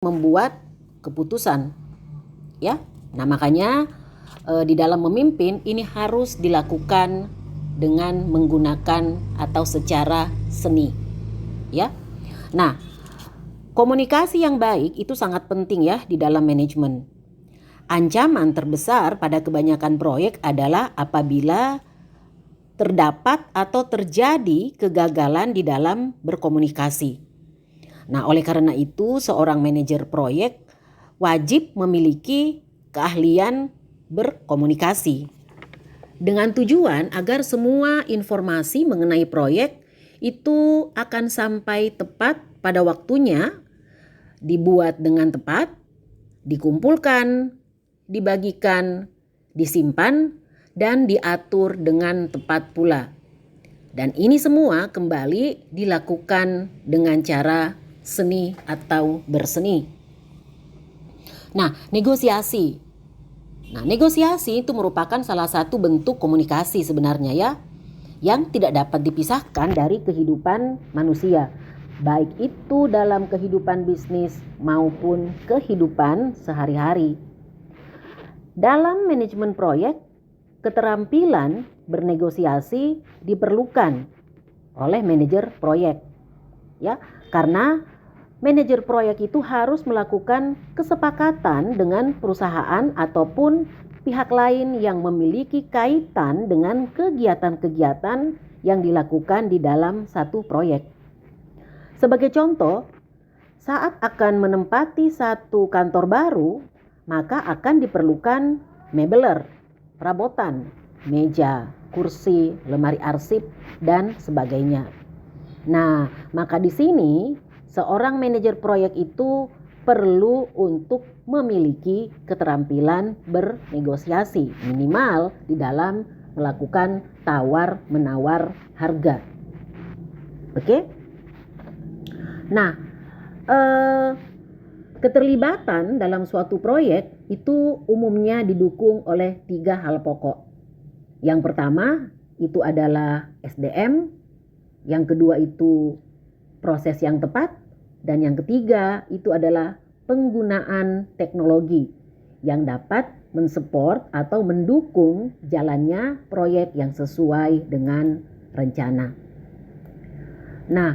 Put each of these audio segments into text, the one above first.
membuat keputusan, ya. Nah, makanya di dalam memimpin ini harus dilakukan dengan menggunakan atau secara seni, ya. Nah, komunikasi yang baik itu sangat penting ya di dalam manajemen. Ancaman terbesar pada kebanyakan proyek adalah apabila terdapat atau terjadi kegagalan di dalam berkomunikasi. Nah, oleh karena itu seorang manajer proyek wajib memiliki keahlian berkomunikasi dengan tujuan agar semua informasi mengenai proyek itu akan sampai tepat pada waktunya, dibuat dengan tepat, dikumpulkan, dibagikan, disimpan, dan diatur dengan tepat pula. Dan ini semua kembali dilakukan dengan cara seni atau berseni. Nah, negosiasi. Negosiasi itu merupakan salah satu bentuk komunikasi sebenarnya ya, yang tidak dapat dipisahkan dari kehidupan manusia, baik itu dalam kehidupan bisnis maupun kehidupan sehari-hari. Dalam manajemen proyek, keterampilan bernegosiasi diperlukan oleh manajer proyek. Ya, karena manajer proyek itu harus melakukan kesepakatan dengan perusahaan ataupun pihak lain yang memiliki kaitan dengan kegiatan-kegiatan yang dilakukan di dalam satu proyek. Sebagai contoh, saat akan menempati satu kantor baru, maka akan diperlukan mebeler, perabotan, meja, kursi, lemari arsip, dan sebagainya. Nah, maka di sini seorang manajer proyek itu perlu untuk memiliki keterampilan bernegosiasi minimal di dalam melakukan tawar-menawar harga. Oke? Nah, keterlibatan dalam suatu proyek itu umumnya didukung oleh 3 hal pokok. Yang pertama itu adalah SDM, yang kedua itu proses yang tepat, dan yang ketiga itu adalah penggunaan teknologi yang dapat mensupport atau mendukung jalannya proyek yang sesuai dengan rencana. Nah,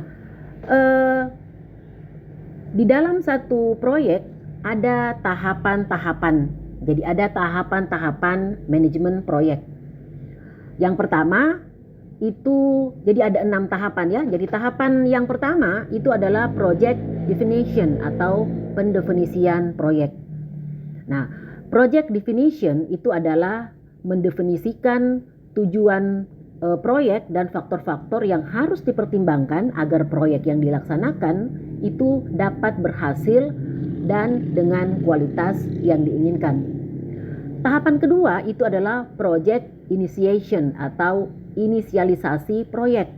di dalam satu proyek ada tahapan-tahapan. Jadi ada tahapan-tahapan manajemen proyek. Yang pertama itu jadi ada 6 tahapan ya. Jadi tahapan yang pertama itu adalah project definition atau pendefinisian proyek. Nah, project definition itu adalah mendefinisikan tujuan proyek dan faktor-faktor yang harus dipertimbangkan agar proyek yang dilaksanakan itu dapat berhasil dan dengan kualitas yang diinginkan. Tahapan kedua itu adalah project initiation atau inisialisasi proyek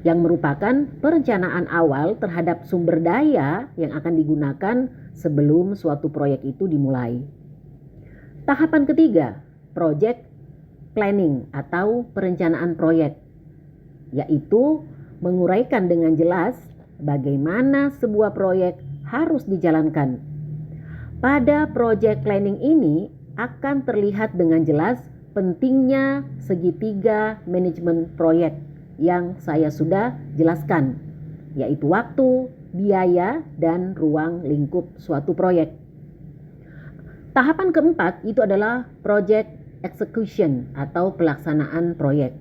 yang merupakan perencanaan awal terhadap sumber daya yang akan digunakan sebelum suatu proyek itu dimulai. Tahapan ketiga, project planning atau perencanaan proyek, yaitu menguraikan dengan jelas bagaimana sebuah proyek harus dijalankan. Pada project planning ini akan terlihat dengan jelas pentingnya segitiga manajemen proyek yang saya sudah jelaskan, yaitu waktu, biaya, dan ruang lingkup suatu proyek. Tahapan keempat itu adalah project execution atau pelaksanaan proyek.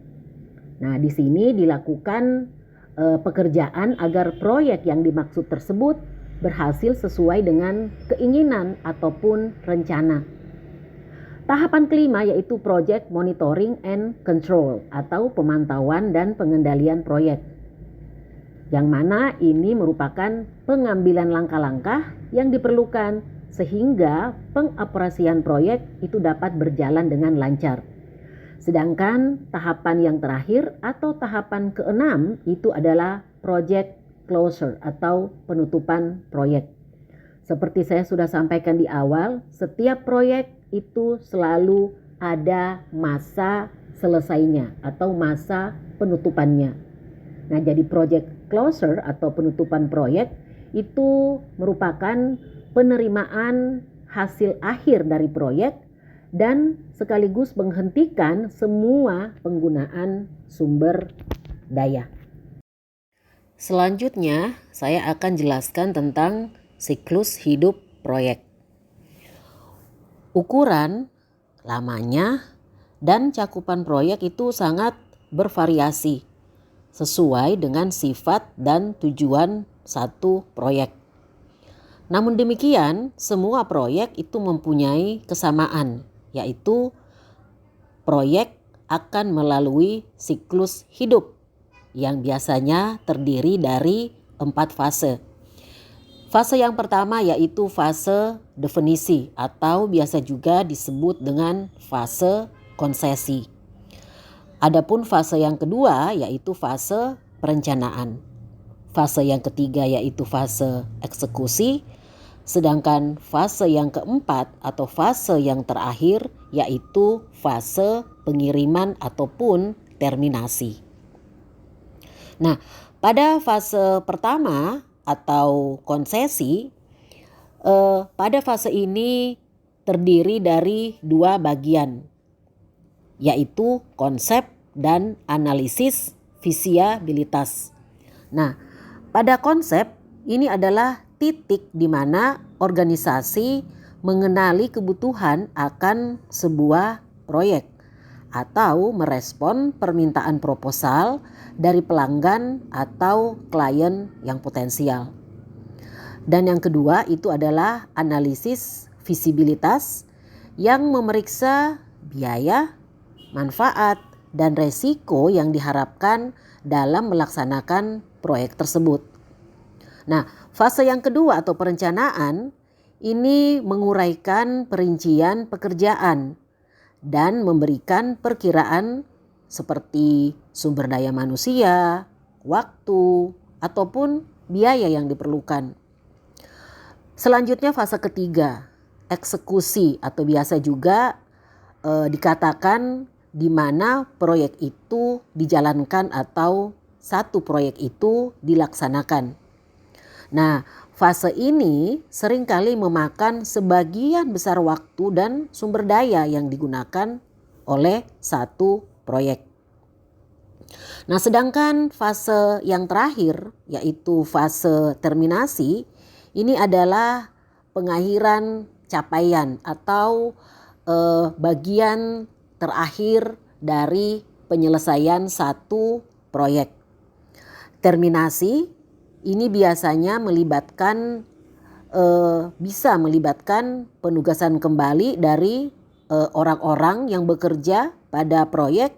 Nah, di sini dilakukan pekerjaan agar proyek yang dimaksud tersebut berhasil sesuai dengan keinginan ataupun rencana. Tahapan kelima yaitu project monitoring and control atau pemantauan dan pengendalian proyek. Yang mana ini merupakan pengambilan langkah-langkah yang diperlukan sehingga pengoperasian proyek itu dapat berjalan dengan lancar. Sedangkan tahapan yang terakhir atau tahapan keenam itu adalah project closure atau penutupan proyek. Seperti saya sudah sampaikan di awal, setiap proyek itu selalu ada masa selesainya atau masa penutupannya. Nah, jadi project closure atau penutupan proyek itu merupakan penerimaan hasil akhir dari proyek dan sekaligus menghentikan semua penggunaan sumber daya. Selanjutnya, saya akan jelaskan tentang siklus hidup proyek. Ukuran, lamanya, dan cakupan proyek itu sangat bervariasi sesuai dengan sifat dan tujuan satu proyek. Namun demikian, semua proyek itu mempunyai kesamaan, yaitu proyek akan melalui siklus hidup yang biasanya terdiri dari 4 fase. Fase yang pertama yaitu fase definisi atau biasa juga disebut dengan fase konsesi. Adapun fase yang kedua yaitu fase perencanaan. Fase yang ketiga yaitu fase eksekusi. Sedangkan fase yang keempat atau fase yang terakhir yaitu fase pengiriman ataupun terminasi. Nah, pada fase pertama atau konsesi, pada fase ini terdiri dari 2 bagian, yaitu konsep dan analisis visibilitas. Nah, pada konsep ini adalah titik di mana organisasi mengenali kebutuhan akan sebuah proyek atau merespon permintaan proposal dari pelanggan atau klien yang potensial. Dan yang kedua itu adalah analisis visibilitas yang memeriksa biaya, manfaat, dan resiko yang diharapkan dalam melaksanakan proyek tersebut. Nah, fase yang kedua atau perencanaan ini menguraikan perincian pekerjaan dan memberikan perkiraan seperti sumber daya manusia, waktu, ataupun biaya yang diperlukan. Selanjutnya fase ketiga, eksekusi atau biasa juga dikatakan di mana proyek itu dijalankan atau satu proyek itu dilaksanakan. Nah, fase ini seringkali memakan sebagian besar waktu dan sumber daya yang digunakan oleh satu proyek. Nah, sedangkan fase yang terakhir yaitu fase terminasi ini adalah pengakhiran capaian atau bagian terakhir dari penyelesaian satu proyek. Terminasi ini biasanya bisa melibatkan penugasan kembali dari orang-orang yang bekerja pada proyek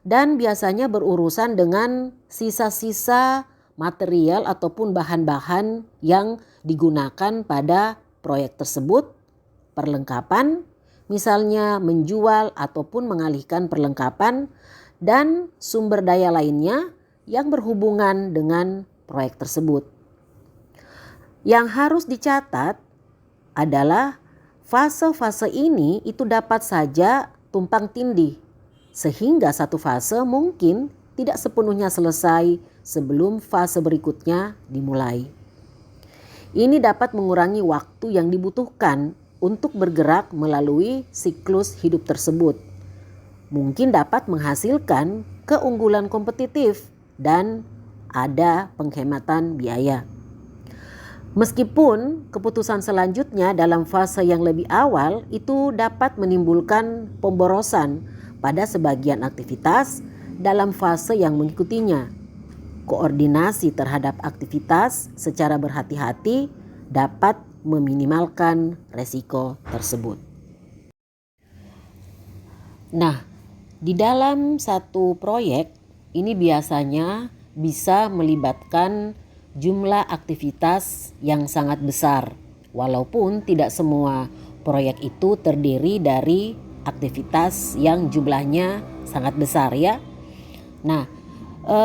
dan biasanya berurusan dengan sisa-sisa material ataupun bahan-bahan yang digunakan pada proyek tersebut, perlengkapan, misalnya menjual ataupun mengalihkan perlengkapan, dan sumber daya lainnya yang berhubungan dengan proyek tersebut. Yang harus dicatat adalah fase-fase ini itu dapat saja tumpang tindih, sehingga satu fase mungkin tidak sepenuhnya selesai sebelum fase berikutnya dimulai. Ini dapat mengurangi waktu yang dibutuhkan untuk bergerak melalui siklus hidup tersebut. Mungkin dapat menghasilkan keunggulan kompetitif dan ada penghematan biaya. Meskipun keputusan selanjutnya dalam fase yang lebih awal itu dapat menimbulkan pemborosan pada sebagian aktivitas dalam fase yang mengikutinya. Koordinasi terhadap aktivitas secara berhati-hati dapat meminimalkan resiko tersebut. Nah, di dalam satu proyek ini biasanya bisa melibatkan jumlah aktivitas yang sangat besar, walaupun tidak semua proyek itu terdiri dari aktivitas yang jumlahnya sangat besar ya. Nah,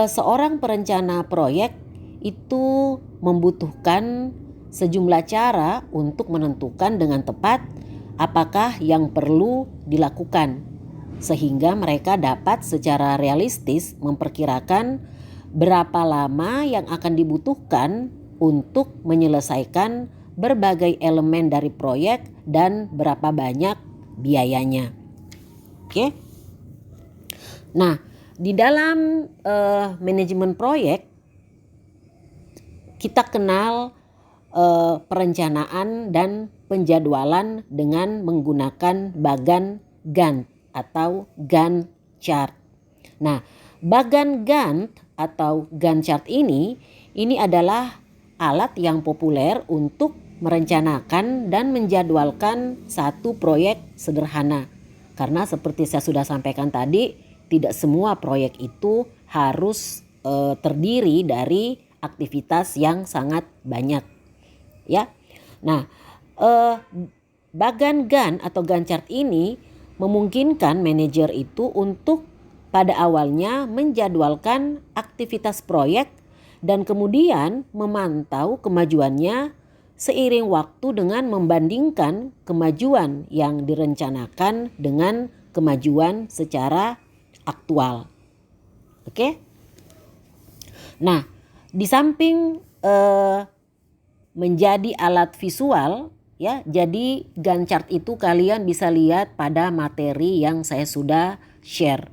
seorang perencana proyek itu membutuhkan sejumlah cara untuk menentukan dengan tepat apakah yang perlu dilakukan, sehingga mereka dapat secara realistis memperkirakan berapa lama yang akan dibutuhkan untuk menyelesaikan berbagai elemen dari proyek dan berapa banyak biayanya. Oke. Nah, di dalam manajemen proyek kita kenal perencanaan dan penjadwalan dengan menggunakan bagan Gantt atau Gantt chart. Nah, bagan Gantt atau Gantt chart ini adalah alat yang populer untuk merencanakan dan menjadwalkan satu proyek sederhana. Karena seperti saya sudah sampaikan tadi, tidak semua proyek itu harus terdiri dari aktivitas yang sangat banyak. Ya. Nah, bagan Gantt atau Gantt chart ini memungkinkan manajer itu untuk pada awalnya menjadwalkan aktivitas proyek dan kemudian memantau kemajuannya seiring waktu dengan membandingkan kemajuan yang direncanakan dengan kemajuan secara aktual. Oke? Nah, di samping menjadi alat visual, ya, jadi Gantt chart itu kalian bisa lihat pada materi yang saya sudah share.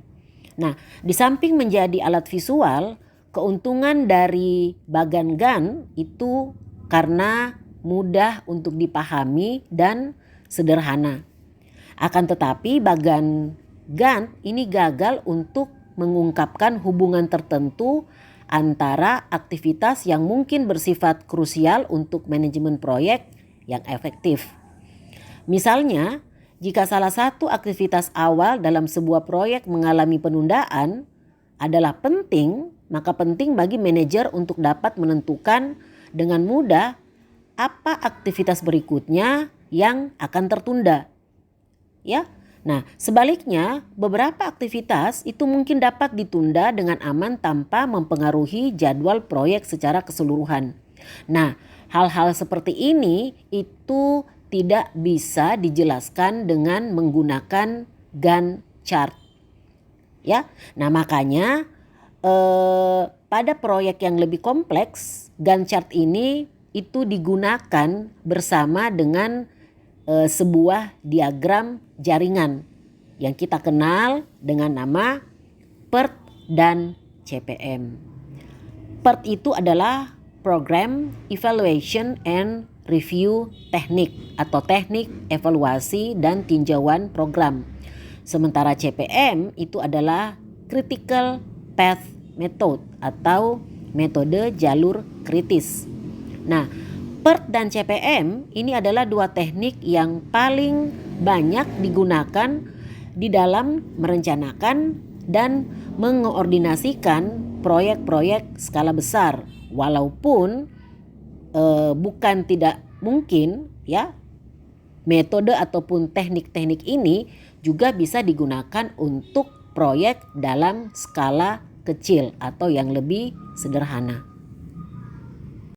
Nah, di samping menjadi alat visual, keuntungan dari bagan Gantt itu karena mudah untuk dipahami dan sederhana. Akan tetapi bagan Gantt ini gagal untuk mengungkapkan hubungan tertentu antara aktivitas yang mungkin bersifat krusial untuk manajemen proyek yang efektif. Misalnya, jika salah satu aktivitas awal dalam sebuah proyek mengalami penundaan adalah penting, maka penting bagi manajer untuk dapat menentukan dengan mudah apa aktivitas berikutnya yang akan tertunda. Ya. Nah, sebaliknya beberapa aktivitas itu mungkin dapat ditunda dengan aman tanpa mempengaruhi jadwal proyek secara keseluruhan. Nah, hal-hal seperti ini itu tidak bisa dijelaskan dengan menggunakan Gantt chart. Ya. Nah, makanya pada proyek yang lebih kompleks, Gantt chart ini itu digunakan bersama dengan sebuah diagram jaringan yang kita kenal dengan nama PERT dan CPM. PERT itu adalah Program Evaluation and Review Technique atau teknik evaluasi dan tinjauan program. Sementara CPM itu adalah Critical Path Method atau metode jalur kritis. Nah, PERT dan CPM ini adalah dua teknik yang paling banyak digunakan di dalam merencanakan dan mengoordinasikan proyek-proyek skala besar. Walaupun bukan tidak mungkin, ya, metode ataupun teknik-teknik ini juga bisa digunakan untuk proyek dalam skala kecil atau yang lebih sederhana.